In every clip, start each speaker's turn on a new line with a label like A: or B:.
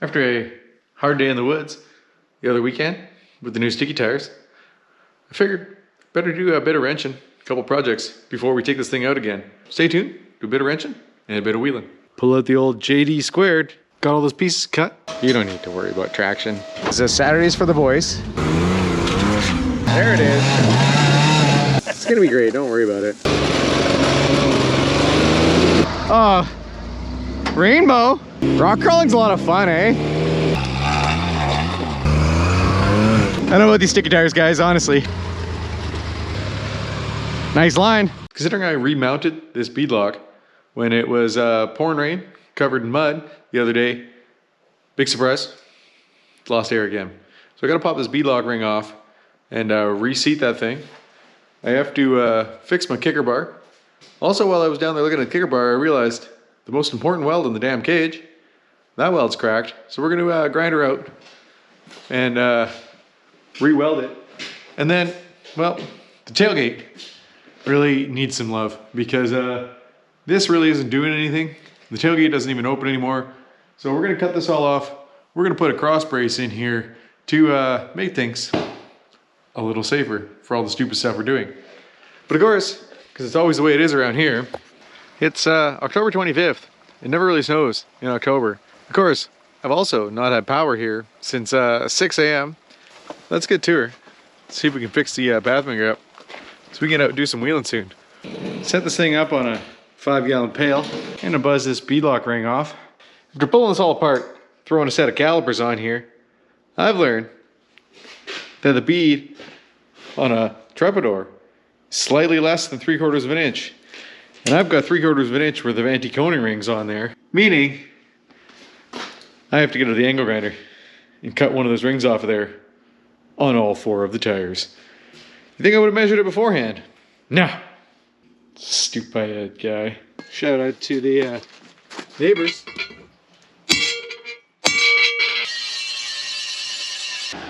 A: After a hard day in the woods the other weekend with the new sticky tires, I figured better do a bit of wrenching, a couple projects before we take this thing out again. Stay tuned, do a bit of wrenching and a bit of wheeling. Pull out the old JD squared, got all those pieces cut. You don't need to worry about traction. This is Saturdays for the boys. There it is. It's gonna be great, don't worry about it. Oh, rainbow. Rock crawling's a lot of fun, eh? I don't know about these sticky tires, guys, honestly. Nice line. Considering I remounted this beadlock when it was pouring rain, covered in mud the other day, big surprise, lost air again. So I gotta pop this beadlock ring off and reseat that thing. I have to fix my kicker bar. Also, while I was down there looking at the kicker bar, I realized the most important weld in the damn cage, that weld's cracked. So we're gonna grind her out and re-weld it. And then, well, the tailgate really needs some love because this really isn't doing anything. The tailgate doesn't even open anymore. So we're gonna cut this all off. We're gonna put a cross brace in here to make things a little safer for all the stupid stuff we're doing. But of course, because it's always the way it is around here, it's October 25th. It never really snows in October. Of course, I've also not had power here since 6 a.m. Let's get to her. See if we can fix the Pathmaker up so we can get out and do some wheeling soon. Set this thing up on a 5-gallon pail. I'm gonna buzz this beadlock ring off. After pulling this all apart, throwing a set of calipers on here, I've learned that the bead on a Trepador is slightly less than 3/4 of an inch. And I've got 3/4 of an inch worth of anti-coning rings on there, meaning I have to get to the angle grinder and cut one of those rings off of there on all 4 of the tires. You think I would have measured it beforehand? No. Stupid guy. Shout out to the neighbors.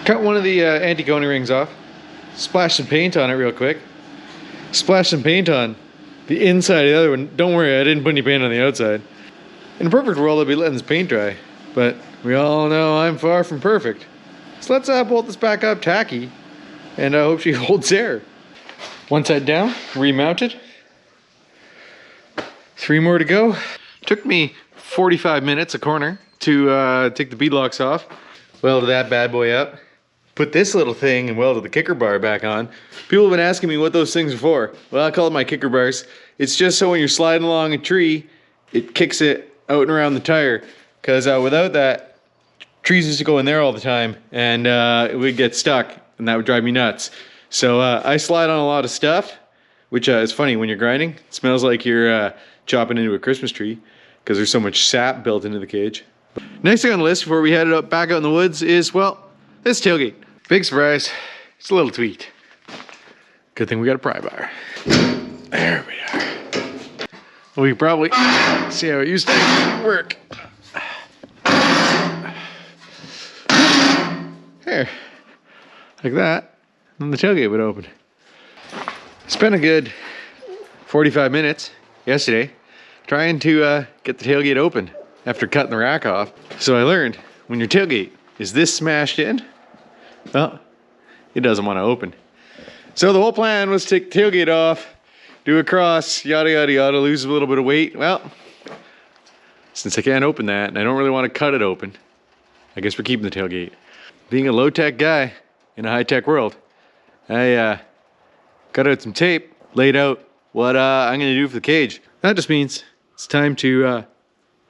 A: Cut one of the anti-coning rings off. Splash some paint on it real quick. Splash some paint on the inside of the other one. Don't worry, I didn't put any paint on the outside. In a perfect world, I'd be letting this paint dry. But we all know I'm far from perfect. So let's bolt this back up tacky and I hope she holds air. One side down, remounted. 3 more to go. Took me 45 minutes a corner to take the beadlocks off. Welded that bad boy up. Put this little thing and welded the kicker bar back on. People have been asking me what those things are for. Well, I call it my kicker bars. It's just so when you're sliding along a tree, it kicks it out and around the tire. Because without that, trees used to go in there all the time and it would get stuck and that would drive me nuts. So I slide on a lot of stuff, which is funny when you're grinding. It smells like you're chopping into a Christmas tree because there's so much sap built into the cage. Next thing on the list before we head up back out in the woods is, well, this tailgate. Big surprise, it's a little tweaked. Good thing we got a pry bar. There we are. We can probably see how it used to work. There, like that, and the tailgate would open. Spent a good 45 minutes yesterday trying to get the tailgate open after cutting the rack off. So I learned when your tailgate is this smashed in, well, it doesn't want to open. So the whole plan was to take the tailgate off, do a cross, yada yada yada, lose a little bit of weight. Well, since I can't open that and I don't really want to cut it open, I guess we're keeping the tailgate. Being a low-tech guy in a high-tech world, I cut out some tape, laid out what I'm gonna do for the cage. That just means it's time to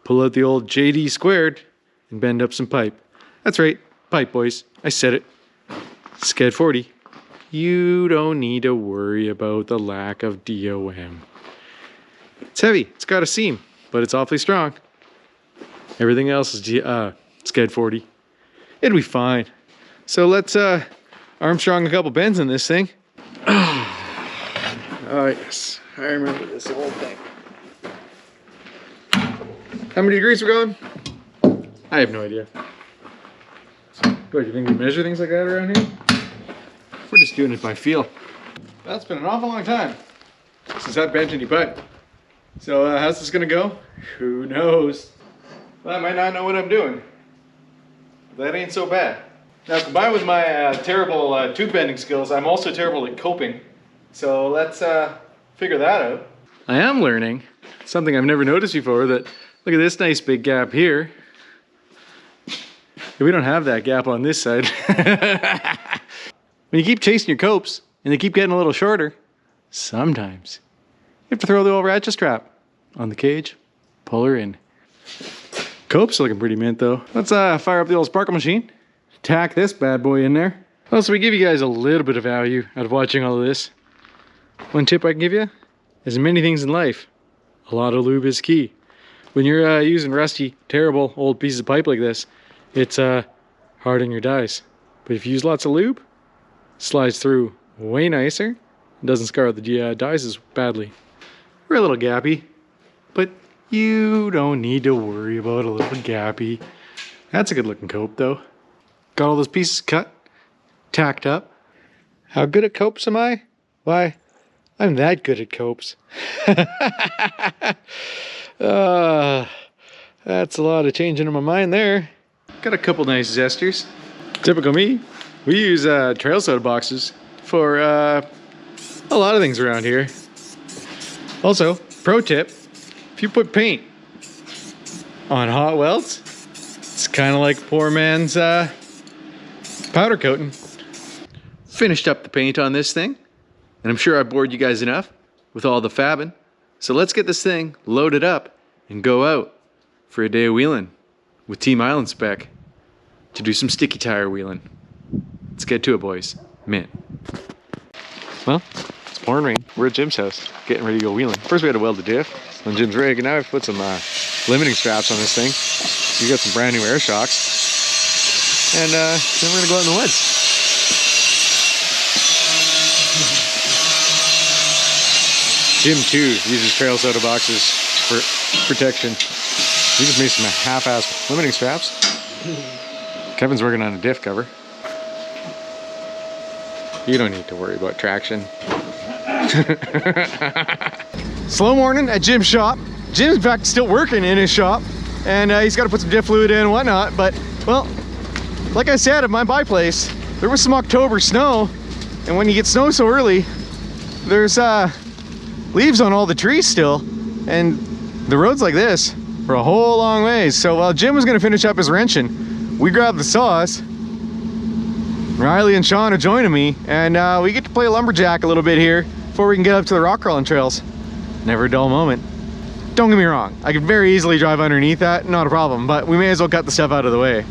A: pull out the old JD squared and bend up some pipe. That's right, pipe boys, I said it. Sked 40. You don't need to worry about the lack of DOM. It's heavy, it's got a seam, but it's awfully strong. Everything else is Sked 40. It'll be fine. So let's Armstrong a couple bends in this thing. Oh yes, I remember this old thing. How many degrees we're going? I have no idea. What, do you think we measure things like that around here? We're just doing it by feel. That's been an awful long time since I've bent any pipe. So how's this gonna go? Who knows? Well, I might not know what I'm doing. That ain't so bad. Now, combined with my terrible tube bending skills, I'm also terrible at coping. So let's figure that out. I am learning something I've never noticed before, that look at this nice big gap here. We don't have that gap on this side. When you keep chasing your copes and they keep getting a little shorter, sometimes you have to throw the old ratchet strap on the cage, pull her in. Cope's looking pretty mint though. Let's fire up the old sparkle machine, tack this bad boy in there. Well, so we give you guys a little bit of value out of watching all of this. One tip I can give you, as in many things in life, a lot of lube is key. When you're using rusty, terrible old pieces of pipe like this, it's hard on your dies. But if you use lots of lube, it slides through way nicer and doesn't scar the dies as badly. We're a little gappy, but you don't need to worry about a little gappy. That's a good looking cope though. Got all those pieces cut, tacked up. How good at copes am I? Why, I'm that good at copes. That's a lot of changing in my mind there. Got a couple nice zesters. Typical me. We use trail soda boxes for a lot of things around here. Also, pro tip, if you put paint on hot welds, it's kind of like poor man's powder coating. Finished up the paint on this thing, and I'm sure I bored you guys enough with all the fabbing. So let's get this thing loaded up and go out for a day of wheeling with Team Island Spec to do some sticky tire wheeling. Let's get to it, boys. Mint. Well, it's pouring rain. We're at Jim's house, getting ready to go wheeling. First we had to weld the diff on Jim's rig, and now I've put some limiting straps on this thing. We got some brand new air shocks, and then we're gonna go out in the woods. Jim too uses trail soda boxes for protection. He just made some half-ass limiting straps. Kevin's working on a diff cover. You don't need to worry about traction. Slow morning at Jim's shop. Jim's in fact still working in his shop, and he's got to put some diff fluid in and whatnot. But, well, like I said at my buy place, there was some October snow, and when you get snow so early, there's leaves on all the trees still, and the road's like this for a whole long ways. So while Jim was going to finish up his wrenching, we grabbed the saws. Riley and Sean are joining me, and we get to play lumberjack a little bit here before we can get up to the rock crawling trails. Never a dull moment. Don't get me wrong, I could very easily drive underneath that, not a problem, but we may as well cut the stuff out of the way.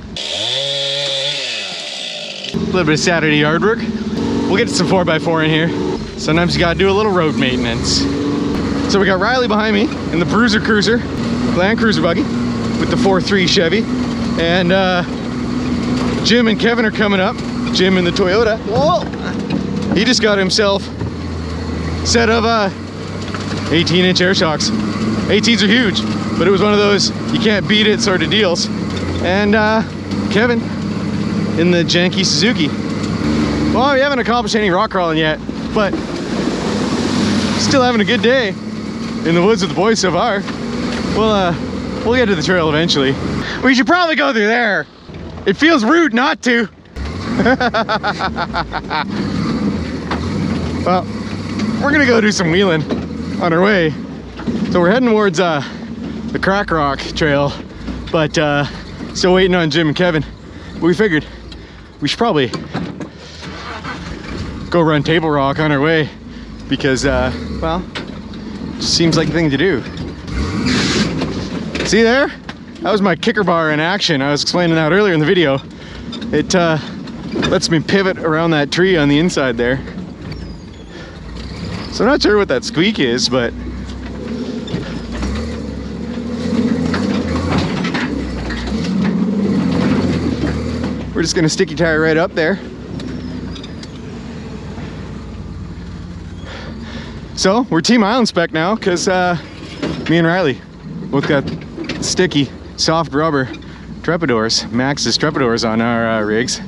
A: A little bit of Saturday yard work. We'll get to some 4x4 in here. Sometimes you gotta do a little road maintenance. So we got Riley behind me in the Bruiser Cruiser, Land Cruiser buggy with the 4.3 Chevy, and Jim and Kevin are coming up. Jim in the Toyota. Whoa! He just got himself a set of 18-inch air shocks. 18s are huge, but it was one of those you can't beat it sort of deals. And Kevin in the Janky Suzuki. Well, we haven't accomplished any rock crawling yet, but still having a good day in the woods with the boys so far. We'll get to the trail eventually. We should probably go through there. It feels rude not to. Well, we're gonna go do some wheeling on our way. So we're heading towards the Crack Rock Trail, but still waiting on Jim and Kevin. We figured we should probably go run Table Rock on our way because, well, just seems like the thing to do. See there? That was my kicker bar in action. I was explaining that earlier in the video. It lets me pivot around that tree on the inside there. So I'm not sure what that squeak is, but we're just gonna sticky tire right up there. So we're Team Island Spec now, because me and Riley both got sticky, soft rubber Trepadors, Max's Trepadors on our rigs.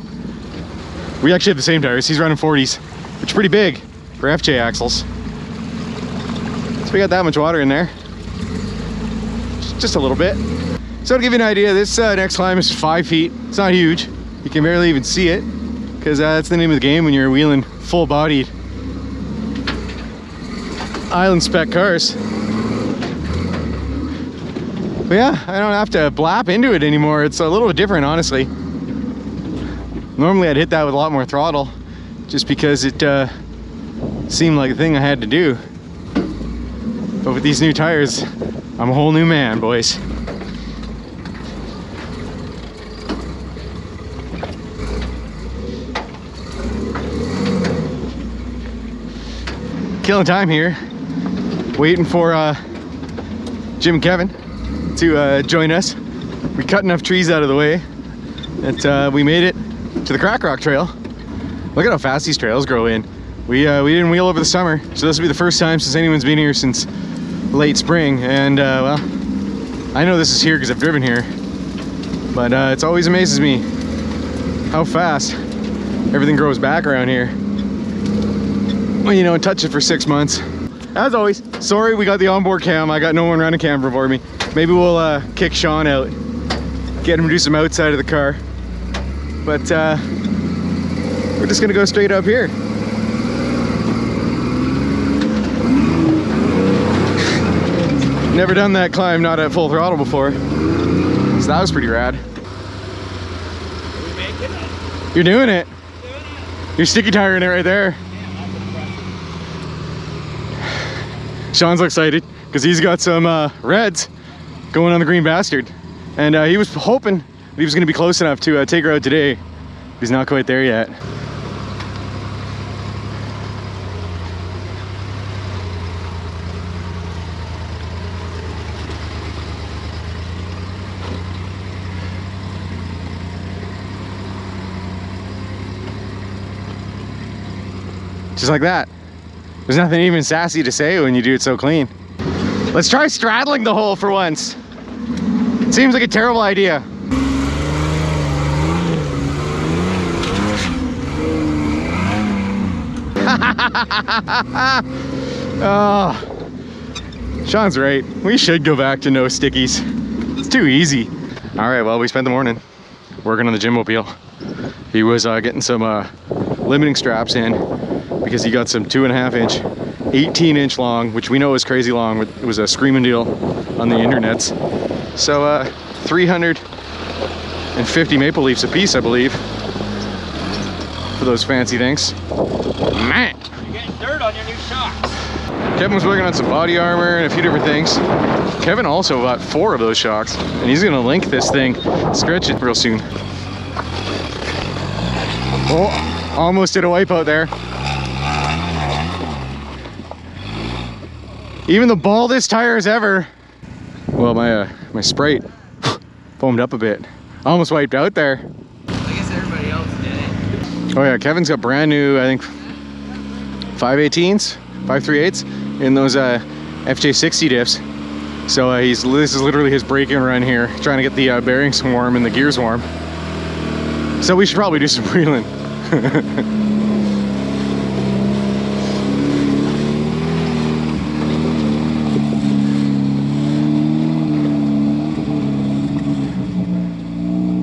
A: We actually have the same tires. He's running 40s, which are pretty big for FJ axles. So we got that much water in there. Just a little bit. So to give you an idea, this next climb is 5 feet. It's not huge. You can barely even see it because that's the name of the game when you're wheeling full-bodied Island Spec cars. But yeah, I don't have to blap into it anymore. It's a little bit different, honestly. Normally I'd hit that with a lot more throttle just because it seemed like a thing I had to do. But with these new tires, I'm a whole new man, boys. Killing time here, waiting for Jim and Kevin to join us. We cut enough trees out of the way that we made it to the Crack Rock Trail. Look at how fast these trails grow in. We didn't wheel over the summer, so this will be the first time since anyone's been here since late spring. And well, I know this is here because I've driven here, but it always amazes me how fast everything grows back around here when you don't touch it for 6 months. As always, sorry we got the onboard cam. I got no one running camera for me. Maybe we'll kick Sean out, get him to do some outside of the car. But we're just gonna go straight up here. Never done that climb not at full throttle before, so that was pretty rad.
B: We making it?
A: You're doing it. You're sticky tiring it right there. Sean's excited because he's got some reds going on the Green Bastard, and he was hoping that he was going to be close enough to take her out today. He's not quite there yet. Just like that. There's nothing even sassy to say when you do it so clean. Let's try straddling the hole for once. It seems like a terrible idea. Oh, Sean's right. We should go back to no stickies. It's too easy. All right, well, we spent the morning working on the Jimmobile. He was getting some limiting straps in because he got some 2.5 inch, 18-inch long, which we know is crazy long. It was a screaming deal on the internets. So 350 maple leafs a piece, I believe, for those fancy things. Man,
B: You're getting dirt on your new shocks.
A: Kevin was working on some body armor and a few different things. Kevin also bought 4 of those shocks, and he's gonna link this thing, stretch it real soon. Oh, almost did a wipeout there. Even the baldest tires ever. Well, my Sprite foamed up a bit. Almost wiped out there.
B: I guess everybody else did it.
A: Oh yeah, Kevin's got brand new, I think, 5/18s, 5/3/8s in those FJ60 diffs. So this is literally his braking run here, trying to get the bearings warm and the gears warm. So we should probably do some wheeling.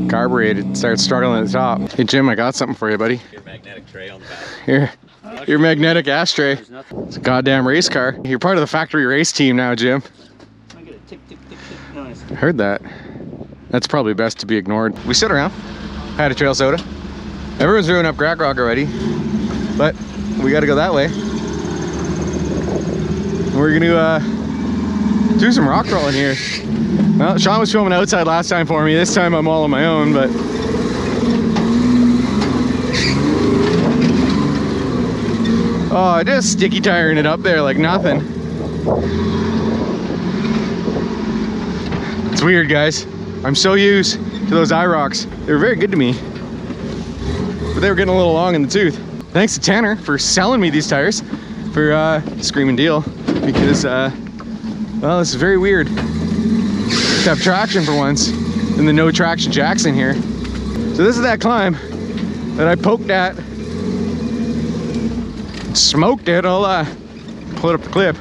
A: Carbureted, starts struggling at the top. Hey Jim, I got something for you, buddy.
B: Your magnetic tray on the back.
A: Here, your magnetic ashtray. It's a goddamn race car. You're part of the factory race team now, Jim.
B: I get a tick, tick, tick, tick noise.
A: Heard that. That's probably best to be ignored. We sit around, had a trail soda. Everyone's doing up Crack Rock already, but we gotta go that way. We're gonna do some rock crawling here. Well, Sean was filming outside last time for me. This time I'm all on my own, but oh, just sticky tiring it up there like nothing. It's weird, guys. I'm so used to those IROCs. They were very good to me, but they were getting a little long in the tooth. Thanks to Tanner for selling me these tires for screaming deal, because well, this is very weird to have traction for once in the no traction jacks in here. So this is that climb that I poked at, smoked it. I'll pull up the clip.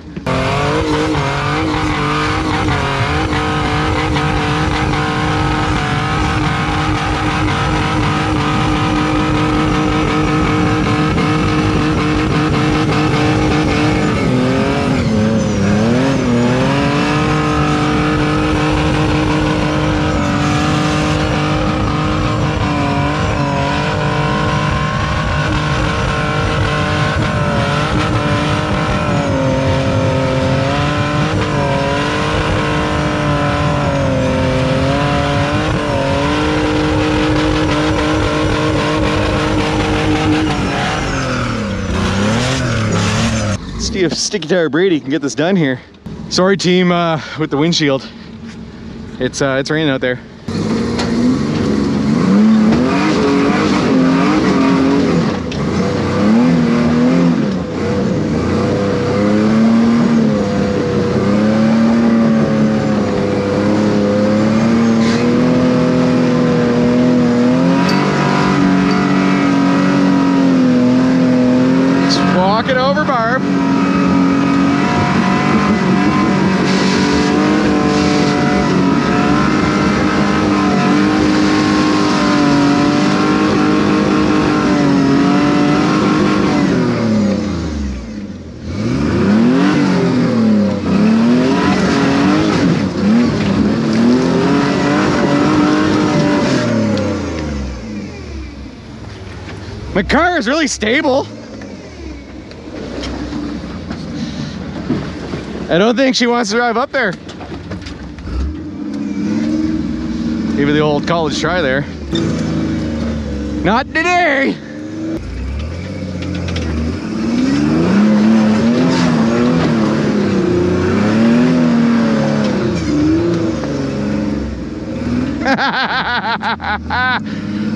A: if Sticky Tire Brady can get this done here. Sorry team with the windshield. It's raining out there. Walk it over, Barb. My car is really stable. I don't think she wants to drive up there. Give her the old college try there. Not today.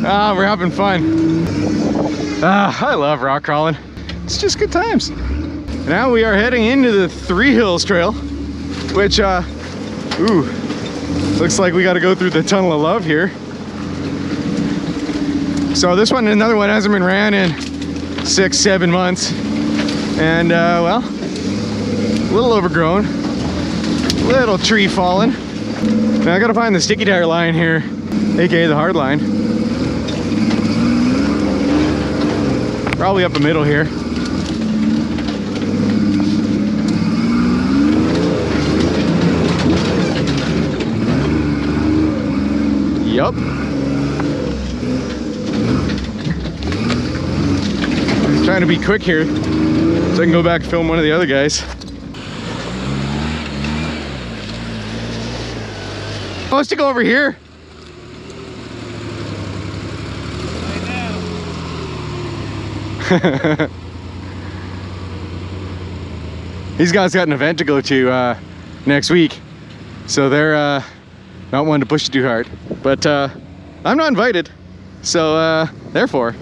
A: Ah, we're having fun. Ah, I love rock crawling. It's just good times. Now we are heading into the Three Hills Trail, which, ooh, looks like we got to go through the Tunnel of Love here. So this one and another one hasn't been ran in 6-7 months. And, well, a little overgrown, little tree fallen. Now I got to find the sticky tire line here, aka the hard line. Probably up the middle here. Yup. Trying to be quick here so I can go back and film one of the other guys. I want to go over here. These guys got an event to go to next week, so they're not one to push it too hard. But I'm not invited, so therefore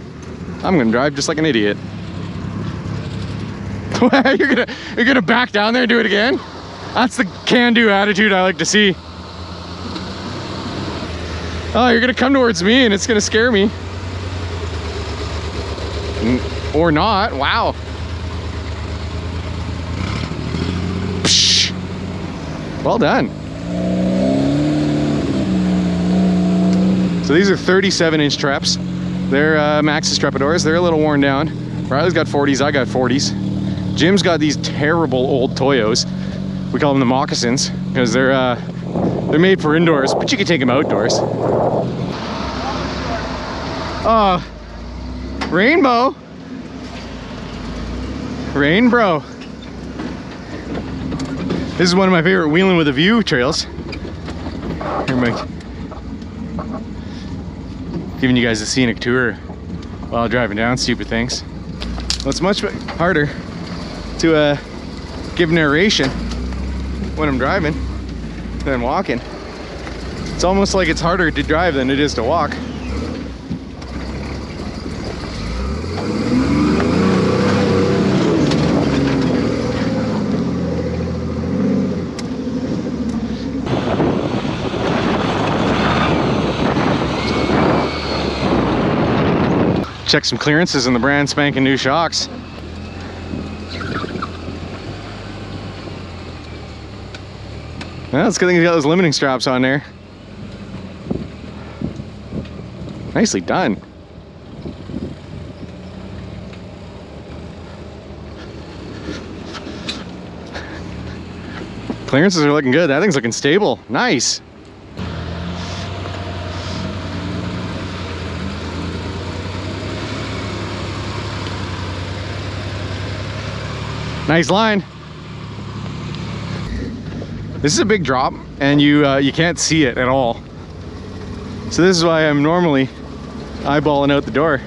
A: I'm gonna drive just like an idiot. you're gonna back down there and do it again? That's the can-do attitude I like to see. Oh, you're gonna come towards me and it's gonna scare me. Or not. Wow. Psh. Well done. So these are 37-inch traps. They're Maxxis Trepadors. They're a little worn down. Riley's got 40s, I got 40s. Jim's got these terrible old Toyos. We call them the moccasins because they're made for indoors, but you can take them outdoors. Rainbow. Rain bro. This is one of my favorite wheeling with a view trails. Here, Mike. Giving you guys a scenic tour while driving down stupid things. Well, it's much harder to give narration when I'm driving than walking. It's almost like it's harder to drive than it is to walk. Check some clearances in the brand spanking new shocks. Well, it's a good thing you got those limiting straps on there. Nicely done. Clearances are looking good. That thing's looking stable. Nice. Nice line. This is a big drop, and you can't see it at all. So this is why I'm normally eyeballing out the door.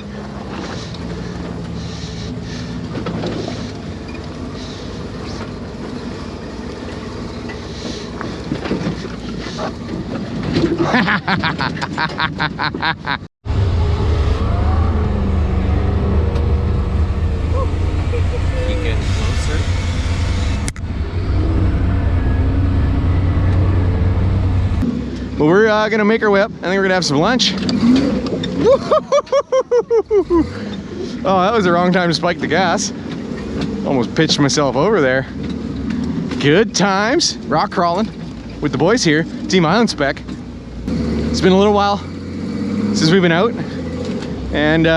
B: You get closer.
A: But we're gonna make our way up. I think we're gonna have some lunch. Oh, that was the wrong time to spike the gas. Almost pitched myself over there. Good times, rock crawling with the boys here, Team Island Spec. It's been a little while since we've been out, and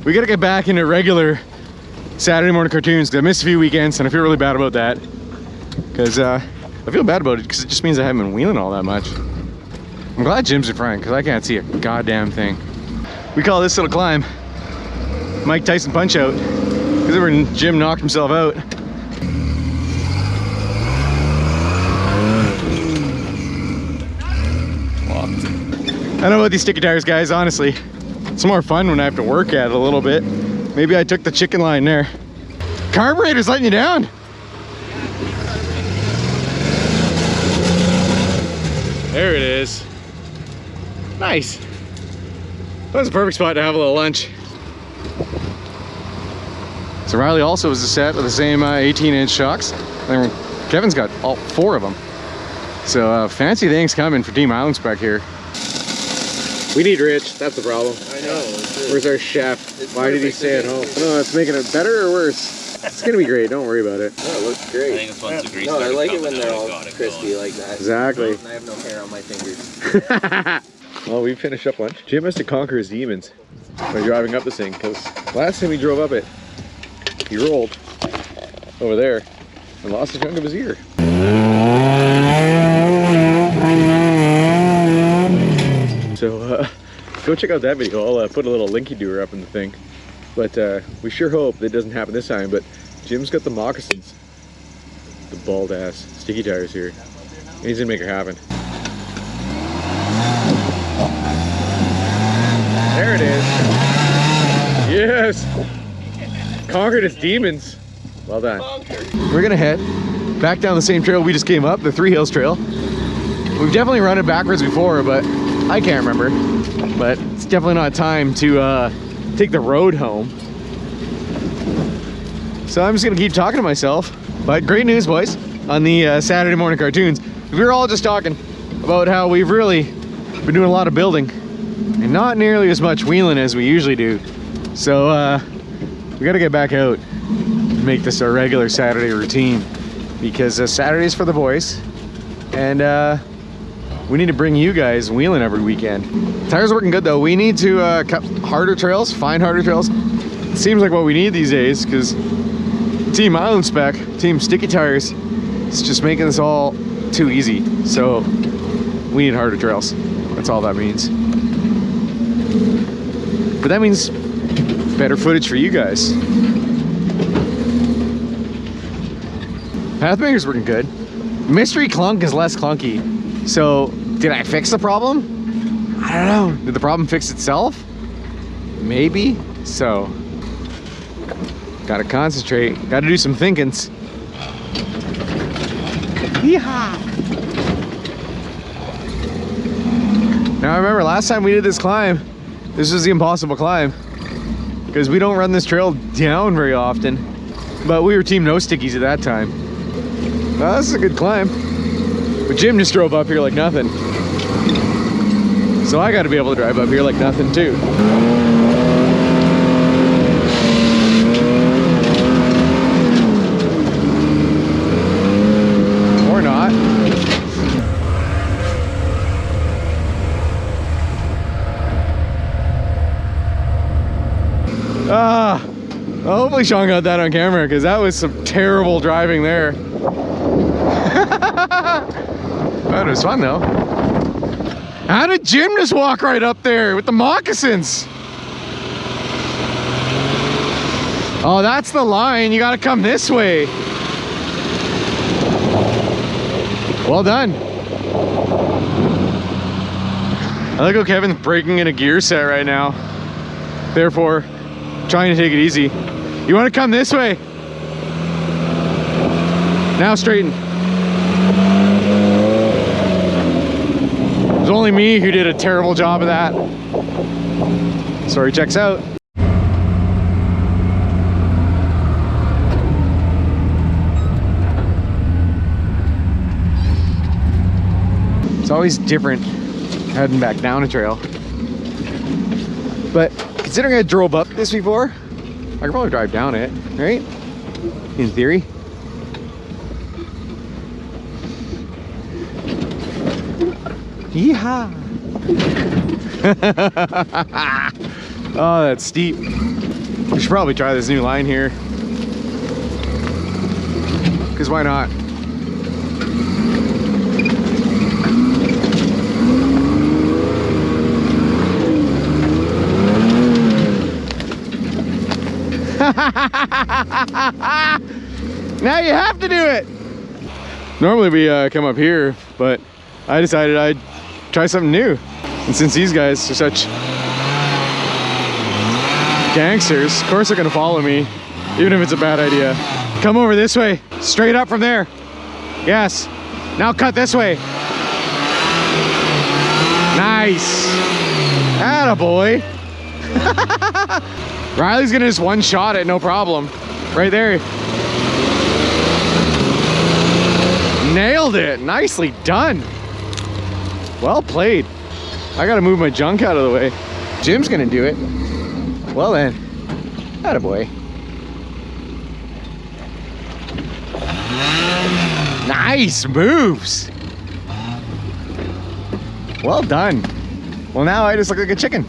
A: we gotta get back into regular Saturday morning cartoons, because I missed a few weekends and I feel really bad about that. Because I feel bad about it because it just means I haven't been wheeling all that much. I'm glad Jim's in front because I can't see a goddamn thing. We call this little climb Mike Tyson Punch Out, because when Jim knocked himself out. I don't know about these sticky tires, guys, honestly. It's more fun when I have to work at it a little bit. Maybe I took the chicken line there. Carburetor's letting you down. There it is. Nice. That was a perfect spot to have a little lunch. So Riley also is a set with the same 18-inch shocks. And Kevin's got all 4 of them. So fancy things coming for Team Island Spec here. We need Rich, that's the problem.
B: I know.
A: Where's our chef? Why did he stay at home? No, it's making it better or worse? It's gonna be great, don't worry about it.
C: No, it looks great.
B: I think it's once the grease
C: No, I
B: starts
C: like it
B: coming
C: when they're
B: out,
C: all
B: got it
C: crispy
B: going.
C: like that.
A: Exactly.
C: And I have no hair on my fingers.
A: Well, we finished up lunch. Jim has to conquer his demons by driving up this thing, because last time he drove up it, he rolled over there and lost a chunk of his ear. So go check out that video. I'll put a little linky doer up in the thing. But we sure hope that doesn't happen this time. But Jim's got the moccasins, the bald ass sticky tires here, and he's gonna make it happen. There it is. Yes! Conquered his demons. Well done. We're gonna head back down the same trail we just came up, the Three Hills Trail. We've definitely run it backwards before, but I can't remember. But it's definitely not time to take the road home. So I'm just gonna keep talking to myself. But great news, boys, on the Saturday morning cartoons. We were all just talking about how we've really been doing a lot of building and not nearly as much wheeling as we usually do. So we gotta get back out and make this our regular Saturday routine, because Saturday's for the boys, and we need to bring you guys wheeling every weekend. Tires are working good though. We need to cut harder trails, find harder trails. It seems like what we need these days, because Team Island Spec, Team Sticky Tires, it's just making this all too easy. So we need harder trails. That's all that means. But that means better footage for you guys. Pathmaker's working good. Mystery Clunk is less clunky. So, did I fix the problem? I don't know. Did the problem fix itself? Maybe. So, gotta concentrate. Gotta do some thinkings. Yeehaw! Now I remember last time we did this climb, this was the impossible climb, because we don't run this trail down very often. But we were Team No Stickies at that time. Well, this is a good climb. But Jim just drove up here like nothing. So I gotta be able to drive up here like nothing too. Or not. Well, hopefully Sean got that on camera, because that was some terrible driving there. But it was fun though. How did Jim just walk right up there with the moccasins? Oh, that's the line. You gotta come this way. Well done. I like how Kevin's breaking in a gear set right now. Therefore, trying to take it easy. You want to come this way? Now straighten. was only me who did a terrible job of that. Story checks out. It's always different heading back down a trail. But considering I drove up this before, I could probably drive down it, right? In theory. Yeehaw! Oh, that's steep. We should probably try this new line here. Because why not? Now you have to do it. Normally we come up here, but I decided I'd try something new. And since these guys are such gangsters, of course they're gonna follow me, even if it's a bad idea. Come over this way, straight up from there. Yes. Now cut this way. Nice. Attaboy. Riley's gonna just one-shot it, no problem. Right there. Nailed it. Nicely done. Well played. I gotta move my junk out of the way. Jim's gonna do it. Well then. Attaboy. Nice moves. Well done. Well, now I just look like a chicken.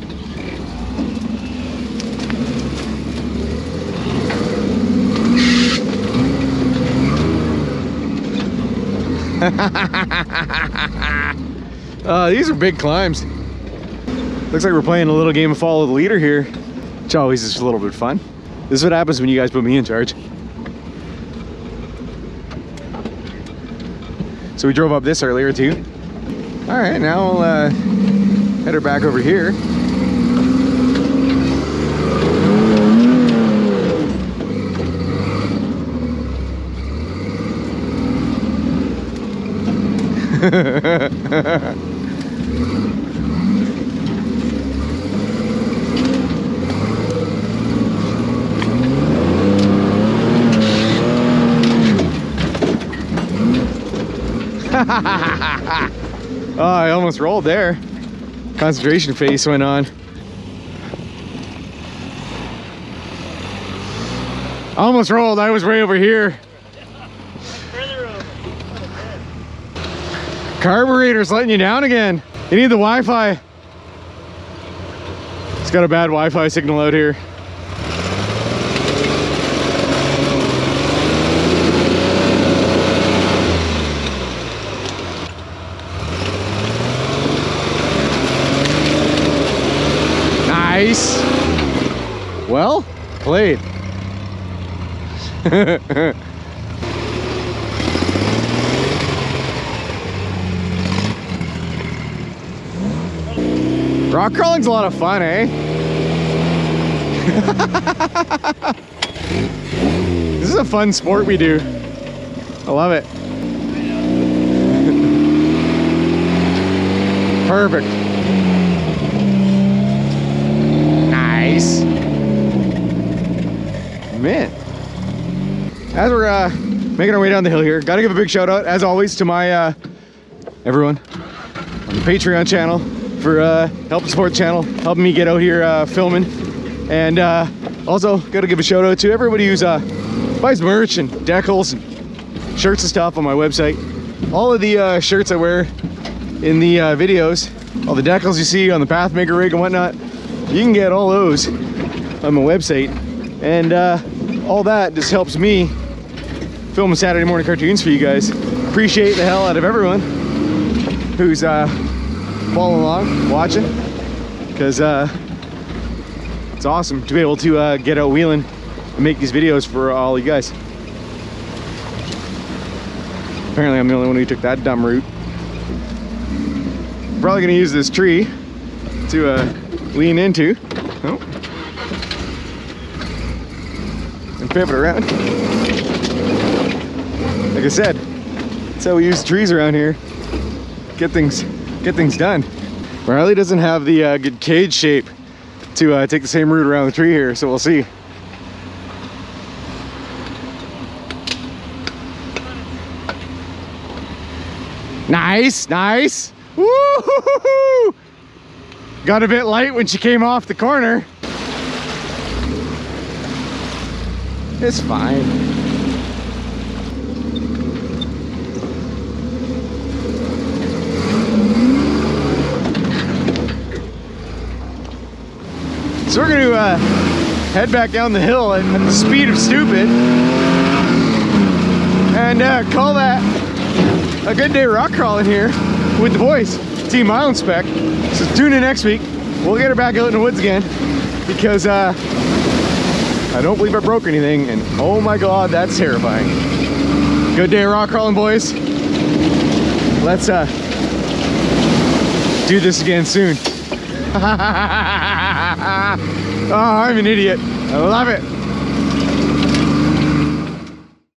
A: These are big climbs. Looks like we're playing a little game of follow the leader here, which always is a little bit fun. This is what happens when you guys put me in charge. So we drove up this earlier too. All right, now we'll head her back over here. Oh, I almost rolled there. Concentration face went on. I almost rolled. I was way over here. Carburetor's letting you down again. You need the Wi-Fi. It's got a bad Wi-Fi signal out here. Nice. Well played. Rock crawling's a lot of fun, eh? This is a fun sport we do. I love it. Perfect. Nice. Man. As we're making our way down the hill here, gotta give a big shout out, as always, to my everyone on the Patreon channel for helping support the channel, helping me get out here filming. And also gotta give a shout out to everybody who's buys merch and decals and shirts and stuff on my website. All of the shirts I wear in the videos, all the decals you see on the Pathmaker rig and whatnot, you can get all those on my website. And all that just helps me film Saturday morning cartoons for you guys. Appreciate the hell out of everyone who's following along, watching, because it's awesome to be able to get out wheeling and make these videos for all you guys. Apparently I'm the only one who took that dumb route. Probably gonna use this tree to lean into. Oh. And pivot around. Like I said, that's how we use trees around here. Get things get things done. Riley doesn't have the good cage shape to take the same route around the tree here, so we'll see. Nice, nice. Woo-hoo-hoo-hoo! Got a bit light when she came off the corner. It's fine. So we're going to head back down the hill at the speed of stupid and call that a good day rock crawling here with the boys, Team Island Spec. So tune in next week. We'll get her back out in the woods again because I don't believe I broke anything, and oh my god, that's terrifying. Good day rock crawling, boys. Let's do this again soon. Oh, I'm an idiot. I love it.